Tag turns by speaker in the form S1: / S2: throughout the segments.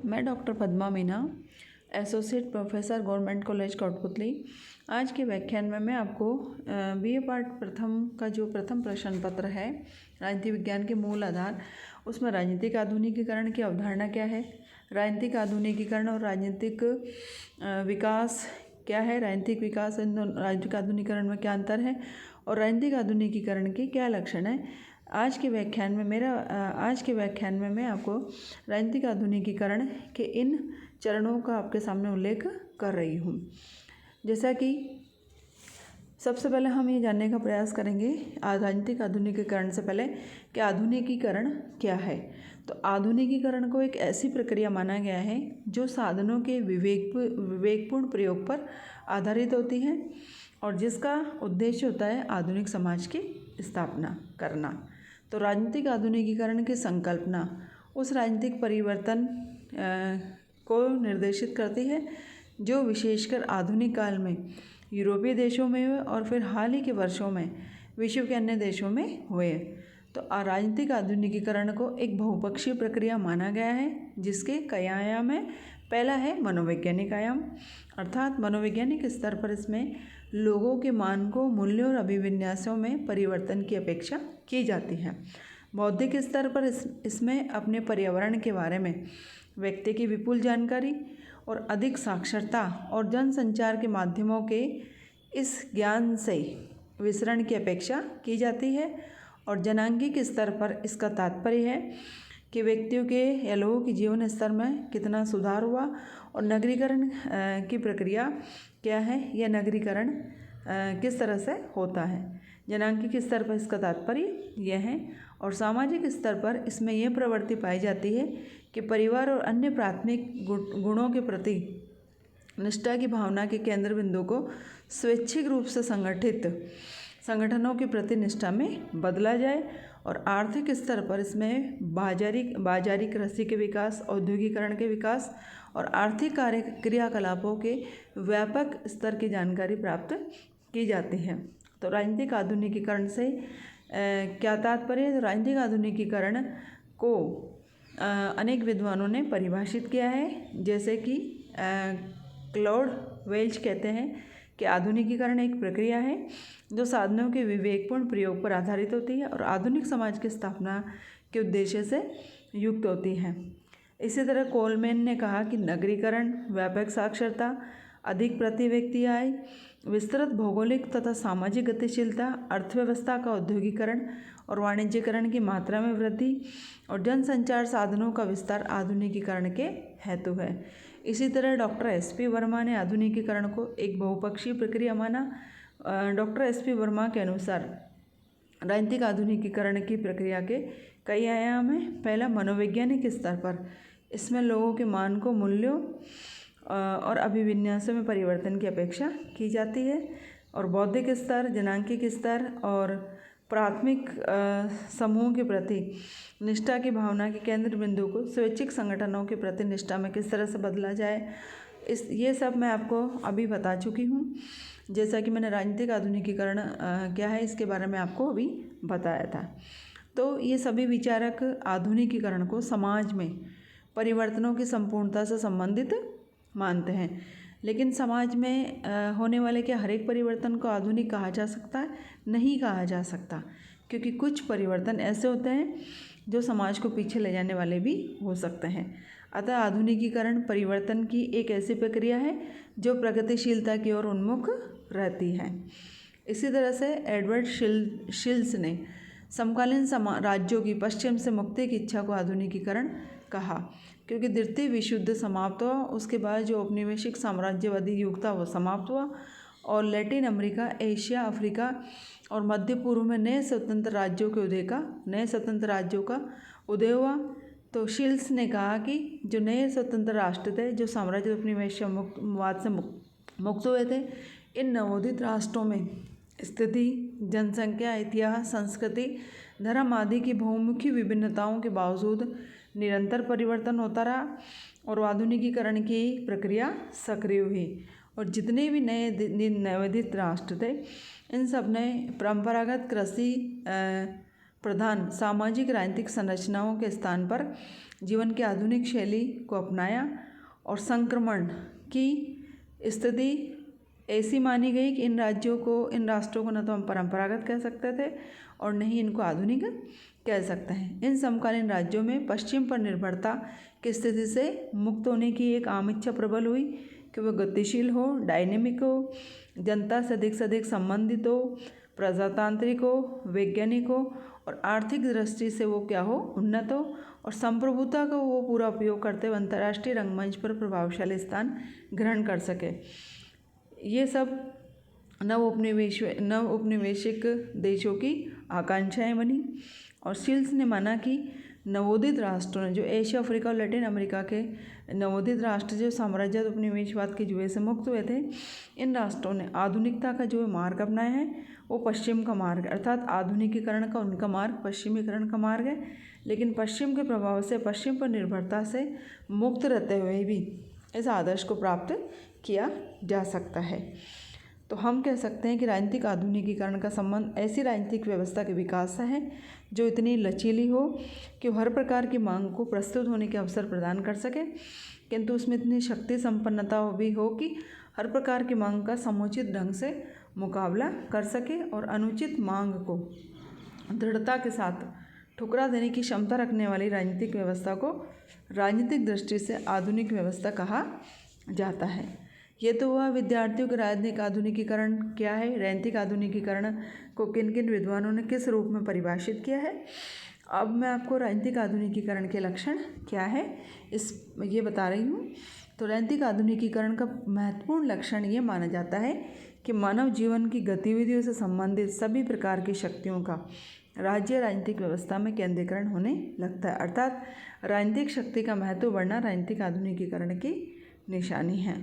S1: मैं doctor Padma Meena, associate professor government college Kotputli. आज के व्याख्यान में मैं आपको बीए पार्ट प्रथम का जो प्रथम प्रश्न पत्र है राजनीति विज्ञान के मूल आधार, उसमें राजनीतिक आधुनिकीकरण की अवधारणा क्या है, राजनीतिक आधुनिकीकरण और राजनीतिक विकास क्या है, राजनीतिक विकास इन दोनों राजनीतिक आधुनिकीकरण में क्या अंतर है और राजनीतिक आधुनिकीकरण के क्या लक्षण है। आज के व्याख्यान में मैं आपको राजनीतिक आधुनिकीकरण के इन चरणों का आपके सामने उल्लेख कर रही हूँ। जैसा कि सबसे पहले हम ये जानने का प्रयास करेंगे राजनीतिक आधुनिकीकरण से पहले कि आधुनिकीकरण क्या है। तो आधुनिकीकरण को एक ऐसी प्रक्रिया माना गया है जो साधनों के विवेकपूर्ण प्रयोग पर आधारित होती है और जिसका उद्देश्य होता है आधुनिक समाज की स्थापना करना। तो राजनीतिक आधुनिकीकरण की संकल्पना उस राजनीतिक परिवर्तन को निर्देशित करती है जो विशेषकर आधुनिक काल में यूरोपीय देशों में हुए और फिर हाल ही के वर्षों में विश्व के अन्य देशों में हुए। तो राजनीतिक आधुनिकीकरण को एक बहुपक्षीय प्रक्रिया माना गया है जिसके कई आयाम हैं। पहला है मनोवैज्ञानिक आयाम, अर्थात मनोवैज्ञानिक स्तर पर इसमें लोगों के मानकों, मूल्यों और अभिविन्यासों में परिवर्तन की अपेक्षा की जाती है। बौद्धिक स्तर पर इसमें अपने पर्यावरण के बारे में व्यक्ति की विपुल जानकारी और अधिक साक्षरता और जनसंचार के माध्यमों के इस ज्ञान से विसरण की अपेक्षा की जाती है। और जनांगिक स्तर पर इसका तात्पर्य है कि व्यक्तियों के या लोगों के जीवन स्तर में कितना सुधार हुआ और नगरीकरण की प्रक्रिया क्या है या नगरीकरण किस तरह से होता है। जनांगिक स्तर पर इसका तात्पर्य यह है। और सामाजिक स्तर पर इसमें यह प्रवृत्ति पाई जाती है कि परिवार और अन्य प्राथमिक गुणों के प्रति निष्ठा की भावना के केंद्र बिंदु को स्वैच्छिक रूप से संगठित संगठनों के प्रति निष्ठा में बदला जाए। और आर्थिक स्तर पर इसमें बाजारी कृषि के विकास, औद्योगिकरण के विकास और आर्थिक क्रियाकलापों के व्यापक स्तर की जानकारी प्राप्त की जाती है। तो राजनीतिक आधुनिकीकरण से क्या तात्पर्य है। राजनीतिक आधुनिकीकरण को अनेक विद्वानों ने परिभाषित किया है, जैसे कि क्लॉड वेल्च कहते हैं कि आधुनिकीकरण एक प्रक्रिया है जो साधनों के विवेकपूर्ण प्रयोग पर आधारित होती है और आधुनिक समाज की स्थापना के उद्देश्य से युक्त होती है। इसी तरह कोलमैन ने कहा कि नगरीकरण, व्यापक साक्षरता, अधिक प्रति व्यक्ति आय, विस्तृत भौगोलिक तथा सामाजिक गतिशीलता, अर्थव्यवस्था का औद्योगिकरण और वाणिज्यकरण की मात्रा में वृद्धि और जनसंचार साधनों का विस्तार आधुनिकीकरण के हेतु है। इसी तरह डॉक्टर एस.पी. वर्मा ने आधुनिकीकरण को एक बहुपक्षीय प्रक्रिया माना। Doctor SP. वर्मा के अनुसार राजनीतिक आधुनिकीकरण की प्रक्रिया के कई आयाम हैं। पहला, मनोवैज्ञानिक स्तर पर इसमें लोगों के मानकों, मूल्यों और अभिविन्यासों में परिवर्तन की अपेक्षा की जाती है। और बौद्धिक स्तर, जनांगिक स्तर और प्राथमिक समूह के प्रति निष्ठा की भावना के केंद्र बिंदु को स्वैच्छिक संगठनों के प्रति निष्ठा में किस तरह से बदला जाए, ये सब मैं आपको अभी बता चुकी हूँ। जैसा कि मैंने राजनीतिक आधुनिकीकरण क्या है इसके बारे में आपको अभी बताया था। तो ये सभी विचारक आधुनिकीकरण को समाज में परिवर्तनों की संपूर्णता से संबंधित मानते हैं। लेकिन समाज में होने वाले क्या हर एक परिवर्तन को आधुनिक कहा जा सकता है? नहीं कहा जा सकता, क्योंकि कुछ परिवर्तन ऐसे होते हैं जो समाज को पीछे ले जाने वाले भी हो सकते हैं। अतः आधुनिकीकरण परिवर्तन की एक ऐसी प्रक्रिया है जो प्रगतिशीलता की ओर उन्मुख रहती है। इसी तरह से एडवर्ड शिल्स ने समकालीन राज्यों की पश्चिम से मुक्ति की इच्छा को आधुनिकीकरण कहा, क्योंकि द्वितीय विश्व युद्ध समाप्त हुआ, उसके बाद जो औपनिवेशिक साम्राज्यवादी युग था वो समाप्त हुआ और लैटिन अमेरिका, एशिया, अफ्रीका और मध्य पूर्व में नए स्वतंत्र राज्यों का उदय हुआ। तो शिल्स ने कहा कि जो नए स्वतंत्र राष्ट्र थे, जो साम्राज्य उपनिवेशवाद से मुक्त हुए थे, इन नवोदित राष्ट्रों में स्थिति, जनसंख्या, इतिहास, संस्कृति, धर्म आदि की बहुमुखी विभिन्नताओं के बावजूद निरंतर परिवर्तन होता रहा और आधुनिकीकरण की प्रक्रिया सक्रिय हुई। और जितने भी नए नवोदित राष्ट्र थे, इन सब ने परंपरागत कृषि प्रधान सामाजिक राजनीतिक संरचनाओं के स्थान पर जीवन की आधुनिक शैली को अपनाया और संक्रमण की स्थिति ऐसी मानी गई कि इन राष्ट्रों को न तो हम परंपरागत कह सकते थे और न ही इनको आधुनिक कह सकते हैं। इन समकालीन राज्यों में पश्चिम पर निर्भरता की स्थिति से मुक्त होने की एक आम इच्छा प्रबल हुई कि वह गतिशील हो, डायनेमिक हो, जनता से अधिक संबंधित हो, प्रजातांत्रिक हो, वैज्ञानिक हो और आर्थिक दृष्टि से वो क्या हो, उन्नत हो और संप्रभुता का वो पूरा उपयोग करते हुए अंतर्राष्ट्रीय रंगमंच पर प्रभावशाली स्थान ग्रहण कर सके। ये सब नव उपनिवेशिक देशों की आकांक्षाएं बनी और शील्स ने माना कि नवोदित राष्ट्रों ने, जो एशिया, अफ्रीका और लैटिन अमेरिका के नवोदित राष्ट्र जो साम्राज्य उपनिवेशवाद के जुए से मुक्त हुए थे, इन राष्ट्रों ने आधुनिकता का जो मार्ग अपनाया है वो पश्चिम का मार्ग, अर्थात आधुनिकीकरण का उनका मार्ग पश्चिमीकरण का मार्ग है। लेकिन पश्चिम के प्रभाव से, पश्चिम पर निर्भरता से मुक्त रहते हुए भी इस आदर्श को प्राप्त किया जा सकता है। तो हम कह सकते हैं कि राजनीतिक आधुनिकीकरण का संबंध ऐसी राजनीतिक व्यवस्था के विकास से है जो इतनी लचीली हो कि हर प्रकार की मांग को प्रस्तुत होने के अवसर प्रदान कर सके, किंतु उसमें इतनी शक्ति संपन्नता भी हो कि हर प्रकार की मांग का समुचित ढंग से मुकाबला कर सके और अनुचित मांग को दृढ़ता के साथ ठुकरा देने की क्षमता रखने वाली राजनीतिक व्यवस्था को राजनीतिक दृष्टि से आधुनिक व्यवस्था कहा जाता है। ये तो हुआ विद्यार्थियों के राजनीतिक आधुनिकीकरण क्या है, राजनीतिक आधुनिकीकरण को किन किन विद्वानों ने किस रूप में परिभाषित किया है। अब मैं आपको राजनीतिक आधुनिकीकरण के लक्षण क्या है ये बता रही हूँ। तो राजनीतिक आधुनिकीकरण का महत्वपूर्ण लक्षण ये माना जाता है कि मानव जीवन की गतिविधियों से संबंधित सभी प्रकार की शक्तियों का राज्य राजनीतिक व्यवस्था में केंद्रीकरण होने लगता है, अर्थात राजनीतिक शक्ति का महत्व बढ़ना राजनीतिक आधुनिकीकरण की निशानी है।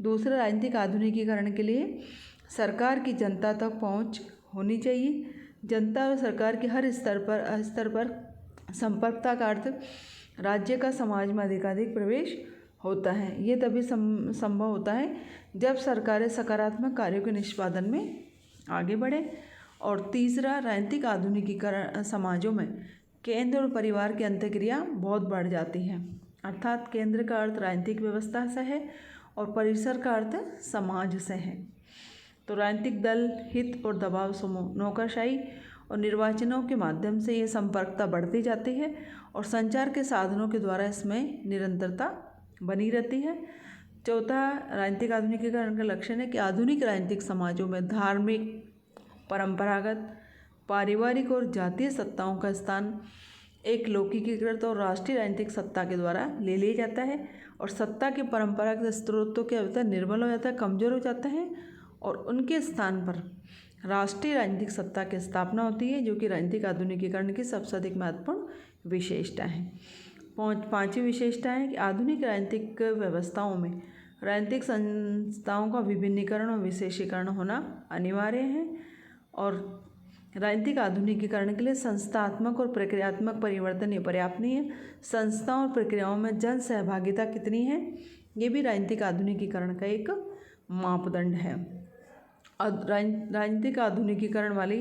S1: दूसरा, राजनीतिक आधुनिकीकरण के लिए सरकार की जनता तक पहुंच होनी चाहिए। जनता और सरकार के हर स्तर पर संपर्कता का अर्थ राज्य का समाज में अधिकाधिक प्रवेश होता है। ये तभी संभव होता है जब सरकारें सकारात्मक कार्यों के निष्पादन में आगे बढ़े। और तीसरा, राजनीतिक आधुनिकीकरण समाजों में केंद्र और परिवार की अंतःक्रिया बहुत बढ़ जाती है, अर्थात केंद्र का अर्थ राजनीतिक व्यवस्था से है और परिसर का अर्थ समाज से है। तो राजनीतिक दल, हित और दबाव समूह, नौकरशाही और निर्वाचनों के माध्यम से ये संपर्कता बढ़ती जाती है और संचार के साधनों के द्वारा इसमें निरंतरता बनी रहती है। चौथा, राजनीतिक आधुनिकीकरण का लक्षण है कि आधुनिक राजनीतिक समाजों में धार्मिक, परंपरागत, पारिवारिक और जातीय सत्ताओं का स्थान एक लौकिकीकृत और राष्ट्रीय राजनीतिक सत्ता के द्वारा ले लिया जाता है और सत्ता के परंपरागत स्रोतों के अवसर निर्बल हो जाता है, कमजोर हो जाता है और उनके स्थान पर राष्ट्रीय राजनीतिक सत्ता की स्थापना होती है, जो कि राजनीतिक आधुनिकीकरण की सबसे अधिक महत्वपूर्ण विशेषता है। पांचवी विशेषता है कि आधुनिक राजनीतिक व्यवस्थाओं में राजनीतिक संस्थाओं का विभिन्नीकरण और विशेषीकरण होना अनिवार्य है और राजनीतिक आधुनिकीकरण के लिए संस्थात्मक और प्रक्रियात्मक परिवर्तन ये पर्याप्त नहीं है। संस्थाओं और प्रक्रियाओं में जन सहभागिता कितनी है, ये भी राजनीतिक आधुनिकीकरण का एक मापदंड है। राजनीतिक आधुनिकीकरण वाली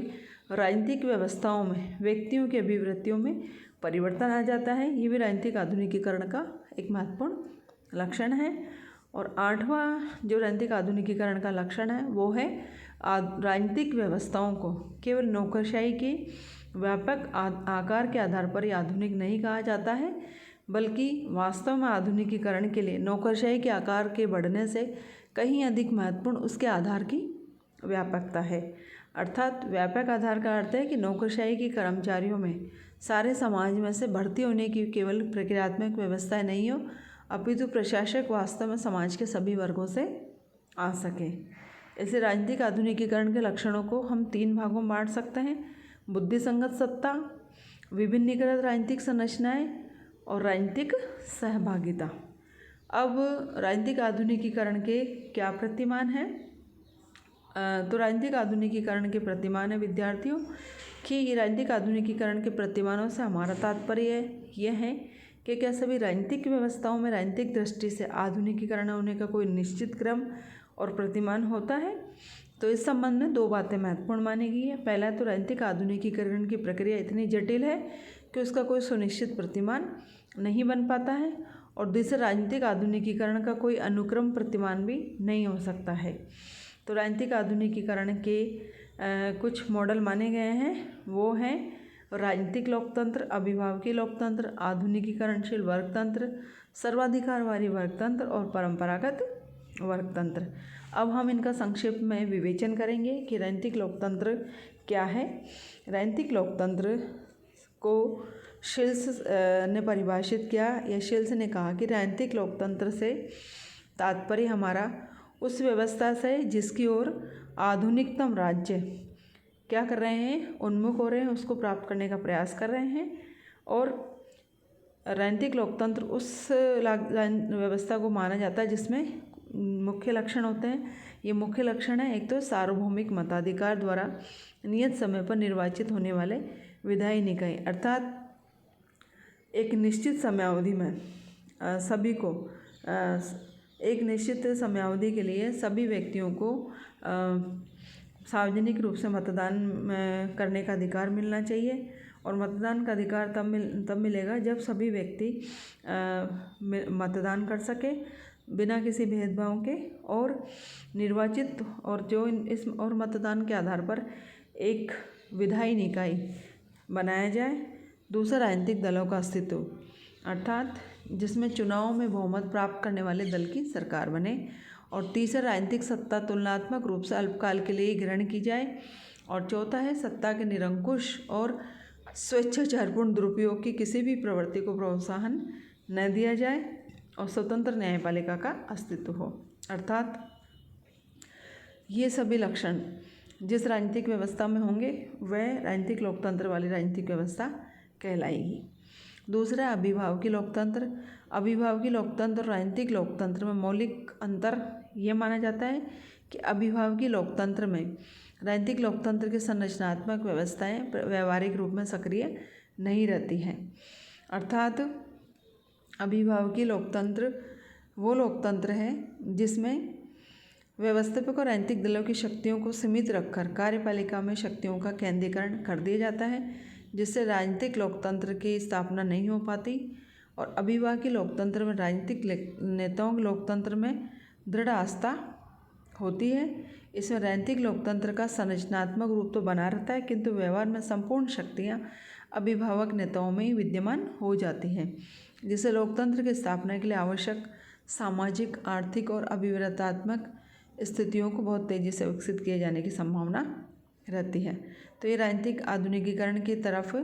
S1: राजनीतिक व्यवस्थाओं में व्यक्तियों की अभिवृत्तियों में परिवर्तन आ जाता है, ये भी राजनीतिक आधुनिकीकरण का एक महत्वपूर्ण लक्षण है। और आठवां जो राजनीतिक आधुनिकीकरण का लक्षण है वो है राजनीतिक व्यवस्थाओं को केवल नौकरशाही के व्यापक आकार के आधार पर ही आधुनिक नहीं कहा जाता है, बल्कि वास्तव में आधुनिकीकरण के लिए नौकरशाही के आकार के बढ़ने से कहीं अधिक महत्वपूर्ण उसके आधार की व्यापकता है। अर्थात व्यापक आधार का अर्थ है कि नौकरशाही के कर्मचारियों में सारे समाज में से भर्ती होने की केवल प्रक्रियात्मक व्यवस्थाएं नहीं हो, अपितु प्रशासक वास्तव में समाज के सभी वर्गों से आ सके। ऐसे राजनीतिक आधुनिकीकरण के लक्षणों को हम 3 भागों में बांट सकते हैं: बुद्धिसंगत सत्ता, विभिन्नीकृत राजनीतिक संरचनाएं और राजनीतिक सहभागिता। अब राजनीतिक आधुनिकीकरण के क्या प्रतिमान हैं? तो राजनीतिक आधुनिकीकरण के प्रतिमान है विद्यार्थियों कि राजनीतिक आधुनिकीकरण के प्रतिमानों से हमारा तात्पर्य यह है कि क्या सभी राजनीतिक व्यवस्थाओं में राजनीतिक दृष्टि से आधुनिकीकरण होने का कोई निश्चित क्रम और प्रतिमान होता है। तो इस संबंध में 2 बातें महत्वपूर्ण मानी गई है। पहला, तो राजनीतिक आधुनिकीकरण की प्रक्रिया इतनी जटिल है कि उसका कोई सुनिश्चित प्रतिमान नहीं बन पाता है, और दूसरा राजनीतिक आधुनिकीकरण का कोई अनुक्रम प्रतिमान भी नहीं हो सकता है। तो राजनीतिक आधुनिकीकरण के कुछ मॉडल माने गए हैं, वो हैं राजनीतिक लोकतंत्र, अभिभावकीय लोकतंत्र, आधुनिकीकरणशील वर्गतंत्र, सर्वाधिकारवादी वर्गतंत्र और परंपरागत वर्गतंत्र। अब हम इनका संक्षेप में विवेचन करेंगे कि राजनीतिक लोकतंत्र क्या है। राजनीतिक लोकतंत्र को शिल्स ने परिभाषित किया, या शिल्स ने कहा कि राजनीतिक लोकतंत्र से तात्पर्य हमारा उस व्यवस्था से जिसकी ओर आधुनिकतम राज्य क्या कर रहे हैं, उन्मुख हो रहे हैं, उसको प्राप्त करने का प्रयास कर रहे हैं। और राजनीतिक लोकतंत्र उस व्यवस्था को माना जाता है जिसमें मुख्य लक्षण होते हैं। ये मुख्य लक्षण है, एक तो सार्वभौमिक मताधिकार द्वारा नियत समय पर निर्वाचित होने वाले विधायी निकाय, अर्थात एक निश्चित समयावधि में सभी को एक निश्चित समयावधि के लिए सभी व्यक्तियों को सार्वजनिक रूप से मतदान करने का अधिकार मिलना चाहिए। और मतदान का अधिकार तब मिलेगा जब सभी व्यक्ति मतदान कर सके बिना किसी भेदभाव के, और निर्वाचित और जो इस और मतदान के आधार पर एक विधायी निकाय बनाया जाए। दूसरा राजनीतिक दलों का अस्तित्व, अर्थात जिसमें चुनाव में बहुमत प्राप्त करने वाले दल की सरकार बने। और तीसरा राजनीतिक सत्ता तुलनात्मक रूप से अल्पकाल के लिए ग्रहण की जाए। और चौथा है सत्ता के निरंकुश और स्वेच्छाचारपूर्ण दुरुपयोग की किसी भी प्रवृत्ति को प्रोत्साहन न दिया जाए, और स्वतंत्र न्यायपालिका का अस्तित्व हो। अर्थात ये सभी लक्षण जिस राजनीतिक व्यवस्था में होंगे वह राजनीतिक लोकतंत्र वाली राजनीतिक व्यवस्था कहलाएगी। दूसरा अभिभावकीय लोकतंत्र। अभिभावकीय लोकतंत्र और राजनीतिक लोकतंत्र में मौलिक अंतर ये माना जाता है कि अभिभावकीय लोकतंत्र में राजनीतिक लोकतंत्र की संरचनात्मक व्यवस्थाएं व्यवहारिक रूप में सक्रिय नहीं रहती हैं। अर्थात अभिभावकीय लोकतंत्र वो लोकतंत्र है जिसमें व्यवस्थापक और राजनीतिक दलों की शक्तियों को सीमित रखकर कार्यपालिका में शक्तियों का केंद्रीकरण कर दिया जाता है, जिससे राजनीतिक लोकतंत्र की स्थापना नहीं हो पाती। और अभिभावकीय लोकतंत्र में राजनीतिक नेताओं के लोकतंत्र में दृढ़ आस्था होती है। इसमें राजनीतिक लोकतंत्र का संरचनात्मक रूप तो बना रहता है, किंतु व्यवहार में संपूर्ण शक्तियाँ अभिभावक नेताओं में ही विद्यमान हो जाती हैं, जिससे लोकतंत्र की स्थापना के लिए आवश्यक सामाजिक, आर्थिक और अभिवृद्धात्मक स्थितियों को बहुत तेज़ी से विकसित किए जाने की संभावना रहती है। तो ये राजनीतिक आधुनिकीकरण की तरफ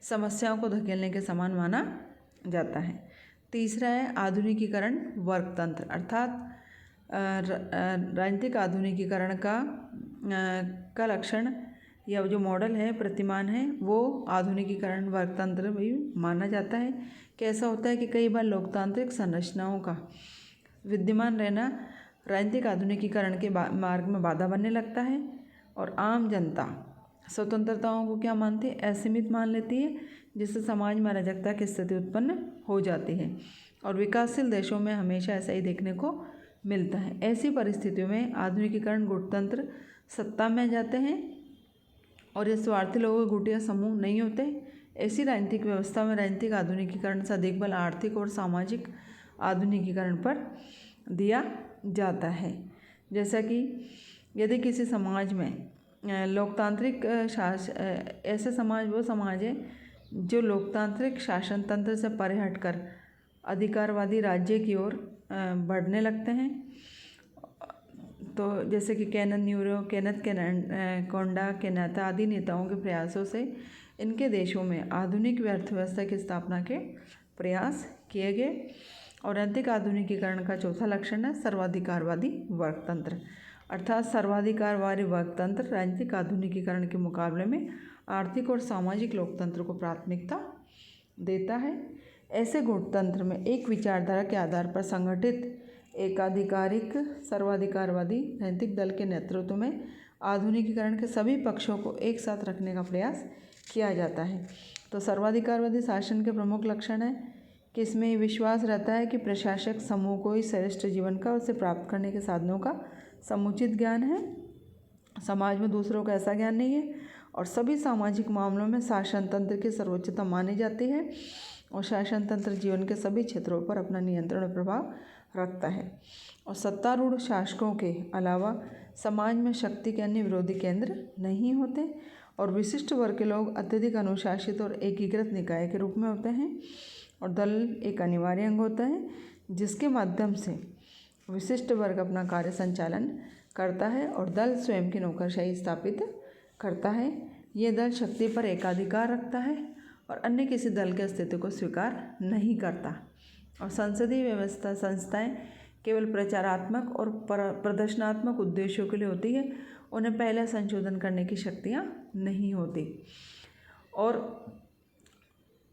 S1: समस्याओं को धकेलने के समान माना जाता है। तीसरा है आधुनिकीकरण वर्गतंत्र, अर्थात राजनीतिक आधुनिकीकरण का लक्षण या जो मॉडल है, प्रतिमान है, वो आधुनिकीकरण वर्गतंत्र भी माना जाता है। कैसा होता है कि कई बार लोकतांत्रिक संरचनाओं का विद्यमान रहना राजनीतिक आधुनिकीकरण के मार्ग में बाधा बनने लगता है, और आम जनता स्वतंत्रताओं को क्या मानती है, असीमित मान लेती है, जिससे समाज में अराजकता की स्थिति उत्पन्न हो जाती है। और विकासशील देशों में हमेशा ऐसा ही देखने को मिलता है। ऐसी परिस्थितियों में आधुनिकीकरण गुटतंत्र सत्ता में जाते हैं, और ये स्वार्थी लोगों के गुट या समूह नहीं होते। ऐसी राजनीतिक व्यवस्था में राजनीतिक आधुनिकीकरण से अधिक बल आर्थिक और सामाजिक आधुनिकीकरण पर दिया जाता है। जैसा कि यदि किसी समाज में लोकतांत्रिक ऐसे समाज वो समाज है जो लोकतांत्रिक शासन तंत्र से परे हटकर अधिकारवादी राज्य की ओर बढ़ने लगते हैं, तो जैसे कि केनन न्यूरो, केनेथ कोंडा केनाता आदि नेताओं के प्रयासों से इनके देशों में आधुनिक अर्थव्यवस्था की स्थापना के प्रयास किए गए। और राजनीतिक आधुनिकीकरण का चौथा लक्षण है सर्वाधिकारवादी वर्गतंत्र, अर्थात सर्वाधिकारवादी वर्गतंत्र राजनीतिक आधुनिकीकरण के मुकाबले में आर्थिक और सामाजिक लोकतंत्र को प्राथमिकता देता है। ऐसे गुटतंत्र में एक विचारधारा के आधार पर संगठित एकाधिकारिक सर्वाधिकारवादी राजनीतिक दल के नेतृत्व में आधुनिकीकरण के सभी पक्षों को एक साथ रखने का प्रयास किया जाता है। तो सर्वाधिकारवादी शासन के प्रमुख लक्षण है कि इसमें विश्वास रहता है कि प्रशासक समूह को ही श्रेष्ठ जीवन का उसे प्राप्त करने के साधनों का समुचित ज्ञान है, समाज में दूसरों का ऐसा ज्ञान नहीं है, और सभी सामाजिक मामलों में शासन तंत्र की सर्वोच्चता मानी जाती है। और शासन तंत्र जीवन के सभी क्षेत्रों पर अपना नियंत्रण और प्रभाव रखता है। और सत्तारूढ़ शासकों के अलावा समाज में शक्ति के अन्य विरोधी केंद्र नहीं होते और विशिष्ट वर्ग के लोग अत्यधिक अनुशासित और एकीकृत निकाय के रूप में होते हैं। और दल एक अनिवार्य अंग होता है जिसके माध्यम से विशिष्ट वर्ग अपना कार्य संचालन करता है और दल स्वयं की नौकरशाही स्थापित करता है। ये दल शक्ति पर एकाधिकार रखता है और अन्य किसी दल के अस्तित्व को स्वीकार नहीं करता। और संसदीय व्यवस्था संस्थाएं केवल प्रचारात्मक और प्रदर्शनात्मक उद्देश्यों के लिए होती है, उन्हें पहले संशोधन करने की शक्तियाँ नहीं होती। और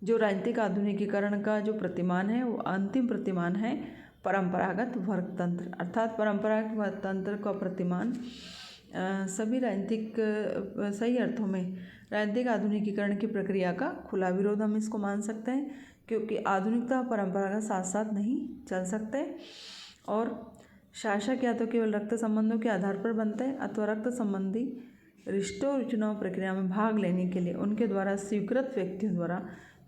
S1: जो राजनीतिक आधुनिकीकरण का जो प्रतिमान है वो अंतिम प्रतिमान है परंपरागत वर्गतंत्र, अर्थात परंपरागत वर्गतंत्र का प्रतिमान सभी राजनीतिक सही अर्थों में राजनीतिक आधुनिकीकरण की प्रक्रिया का खुला विरोध हम इसको मान सकते हैं, क्योंकि आधुनिकता परंपरा का साथ साथ नहीं चल सकते। और शासक या तो केवल रक्त संबंधों के आधार पर बनते हैं अथवा रक्त संबंधी रिश्तों और चुनाव प्रक्रिया में भाग लेने के लिए उनके द्वारा स्वीकृत व्यक्तियों द्वारा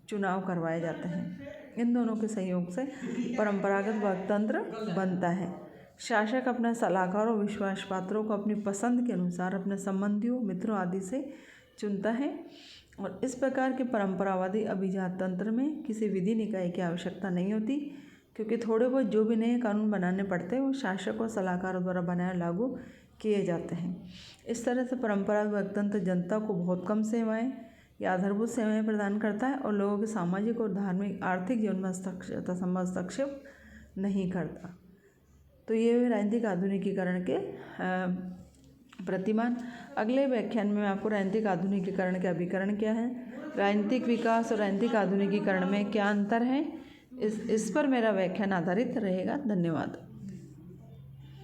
S1: चुनाव करवाए जाते हैं। इन दोनों के सहयोग से परंपरागत वर्गतंत्र बनता है। शासक अपने सलाहकार और विश्वास पात्रों को अपनी पसंद के अनुसार अपने संबंधियों, मित्रों आदि से चुनता है। और इस प्रकार के परंपरावादी अभिजात तंत्र में किसी विधि निकाय की आवश्यकता नहीं होती, क्योंकि थोड़े बहुत जो भी नए कानून बनाने पड़ते हैं वो शासक और सलाहकारों द्वारा बनाए लागू किए जाते हैं। इस तरह से परंपरागत वर्गतंत्र जनता को बहुत कम सेवाएं या आधारभूत सेवाएं प्रदान करता है और लोगों के सामाजिक और धार्मिक आर्थिक जीवन में हस्तक्षेप नहीं करता। तो ये राजनीतिक आधुनिकीकरण के प्रतिमान। अगले व्याख्यान में मैं आपको राजनीतिक आधुनिकीकरण के अभिकरण क्या है, राजनीतिक विकास और राजनीतिक आधुनिकीकरण में क्या अंतर है, इस पर मेरा व्याख्यान आधारित रहेगा। धन्यवाद।